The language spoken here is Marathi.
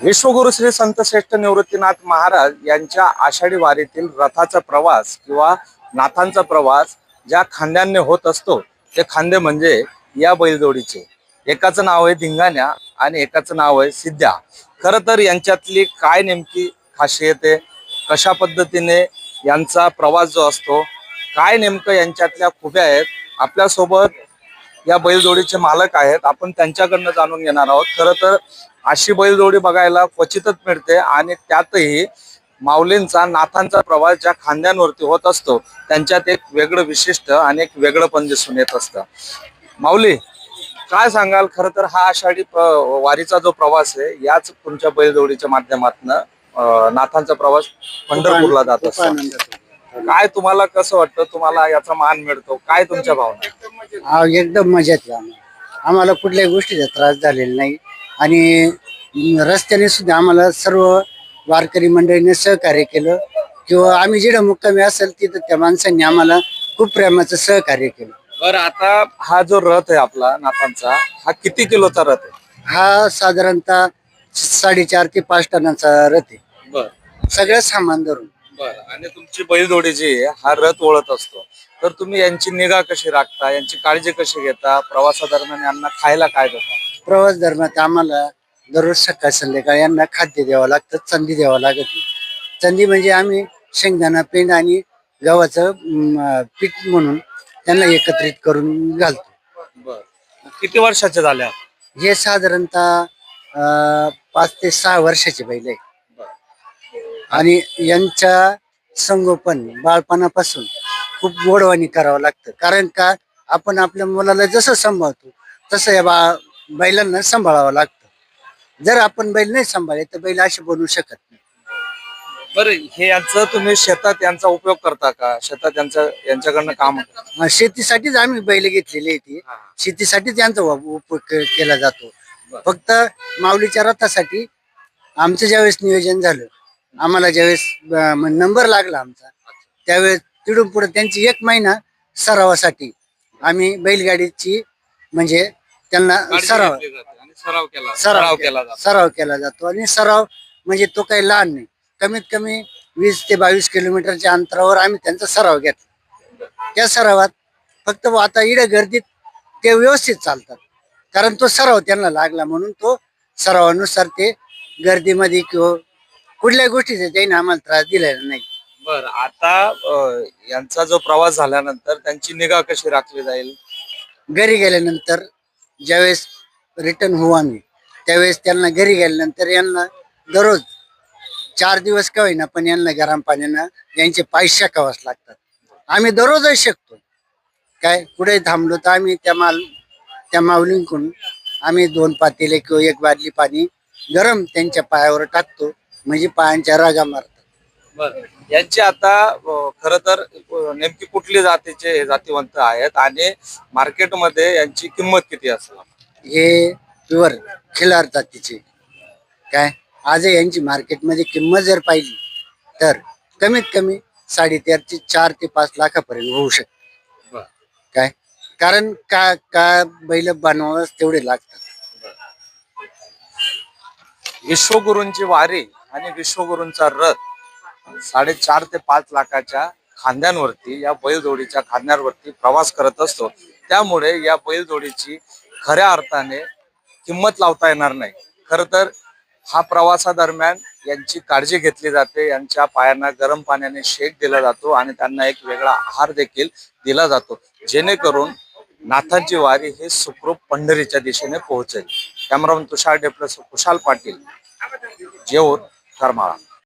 विश्वगुरु श्री संत श्रेष्ठ निवृत्तीनाथ महाराज यांच्या आषाढी वारीतील रथाचा प्रवास किंवा नाथांचा प्रवास ज्या खांद्याने होत असतो ते खांदे म्हणजे या बैलजोडीचे. एकाचं नाव आहे धिंगाण्या आणि एकाचं नाव आहे सिद्ध्या. खरं तर यांच्यातली काय नेमकी खासियत आहे, कशा पद्धतीने यांचा प्रवास जो असतो, काय नेमकं यांच्यातल्या खुब्या आहेत, आपल्यासोबत या बैलजोडीचे मालक आहेत, आपण त्यांच्याकडनं जाणून घेणार आहोत. खरं तर अशी बैलजोडी बघायला क्वचितच मिळते आणि त्यातही माऊलींचा नाथांचा प्रवास ज्या खांद्यांवरती होत असतो त्यांच्यात एक वेगळं विशिष्ट आणि एक वेगळं पण दिसून येत असतं. माऊली, काय सांगाल? खरं तर हा आषाढी वारीचा जो प्रवास आहे याच तुमच्या बैलजोडीच्या माध्यमातून नाथांचा प्रवास पंढरपूरला जात असतो. काय तुम्हाला कसं वाटतं? तुम्हाला याचा मान मिळतो? काय तुमच्या भावना? एकदम मजेत आहे. आम्हाला कुठल्याही गोष्टीचा त्रास झालेला नाही आणि रस्त्याने सुद्धा आम्हाला सर्व वारकरी मंडळीने सहकार्य केलं किंवा आम्ही जिथं मुक्कामी असेल तिथं त्या माणसांनी आम्हाला खूप प्रेमाचं सहकार्य केलं. बरं, आता हा जो रथ आहे आपला नाथांचा, हा किती किलोचा रथ आहे? हा साधारणतः 4.5 ते 5 टनाचा रथ आहे, बरं सगळं सामान धरून. बरं. आणि तुमची बैलजोडी जी आहे हा रथ ओढत असतो, तर तुम्ही यांची निगा कशी राखता, यांची काळजी कशी घेता? प्रवासादरम्यान यांना खायला काय देता? प्रवास दरम्यान आम्हाला दररोज सकाळ संध्याकाळी यांना खाद्य द्यावं लागतं, चंदी द्यावं लागत. चंदी म्हणजे आम्ही शेंगदाणा पेंड आणि गव्हाचं पीठ म्हणून त्यांना एकत्रित करून घालतो. बरं, किती वर्षाचे झाल्या? हे साधारणतः 5 ते 6 वर्षाचे बैल आहे आणि यांच्या संगोपन बाळपणापासून खूप गोडवाणी करावं लागतं. कारण का आपण आपल्या मुलाला जसं सांभाळतो तसं या बैलांना सांभाळावं लागतं. जर आपण बैल नाही सांभाळले तर बैल असे बनवू शकत नाही. बरं, हे यांचं तुम्ही शेतात यांचा उपयोग करता का? शेतात यांच्याकडनं काम? शेतीसाठीच आम्ही बैल घेतलेली आहे. ती शेतीसाठीच यांचा उपयोग केला जातो. फक्त माऊलीच्या रथासाठी आमचं ज्यावेळेस नियोजन झालं, आम्हाला ज्यावेळेस नंबर लागला आमचा, त्यावेळेस तिथून पुढे त्यांची 1 महिना सरावासाठी आम्ही बैलगाडीची म्हणजे त्यांना सराव केला जातो. आणि सराव म्हणजे तो काही लहान नाही, कमीत कमी 20 ते 22 किलोमीटरच्या अंतरावर आम्ही त्यांचा सराव घेतला. त्या सरावात फक्त आता इकडे गर्दीत ते व्यवस्थित चालतात, कारण तो सराव त्यांना लागला म्हणून तो सरावानुसार ते गर्दीमध्ये किंवा कुठल्याही गोष्टीचा त्यांनी आम्हाला त्रास दिलेला नाही. बरं, आता यांचा जो प्रवास झाल्यानंतर त्यांची निगा कशी राखली जाईल? घरी गेल्यानंतर ज्यावेळेस रिटर्न होऊ आम्ही, त्यावेळेस त्यांना घरी गेल्यानंतर यांना दररोज 4 दिवस का होईना पण यांना गरम पाण्यानं यांचे पाय शेकावंच लागतात. आम्ही दररोजच शेकतो. काय कुठे थांबलो तर आम्ही त्या माऊलींकडून आम्ही 2 पातेले किंवा 1 बादली पाणी गरम त्यांच्या पायावर टाकतो, म्हणजे पायांच्या रागा मारतात. बरं, यांची आता खरं तर नेमकी कुठली जातीचे जातीवंत आहेत आणि मार्केटमध्ये यांची किंमत किती असेल? हे प्युअर खिलार जातीचे. काय आज यांची मार्केटमध्ये किंमत जर पाहिली तर कमीत कमी 3.5 ते 4 ते 5 लाखापर्यंत होऊ शकते. काय कारण का बैल बनवावंच तेवढे लागतात. विश्वगुरूंची वारी आणि विश्वगुरूंचा रथ 4.5 ते 5 लाखाच्या खांद्यांवरती, या बैलजोडीच्या खांद्यांवरती प्रवास करत असतो. त्यामुळे या बैलजोडीची खऱ्या अर्थाने किंमत लावता येणार नाही. खरं तर हा प्रवासादरम्यान यांची काळजी घेतली जाते, यांच्या पायांना गरम पाण्याने शेक दिला जातो आणि त्यांना एक वेगळा आहार देखील दिला जातो, जेणेकरून नाथांची वारी हे सुखरूप पंढरीच्या दिशेने पोहोचेल. कॅमेरामन तुषार डेप्लस, कुशाल पाटील, जेऊर, करमाळा.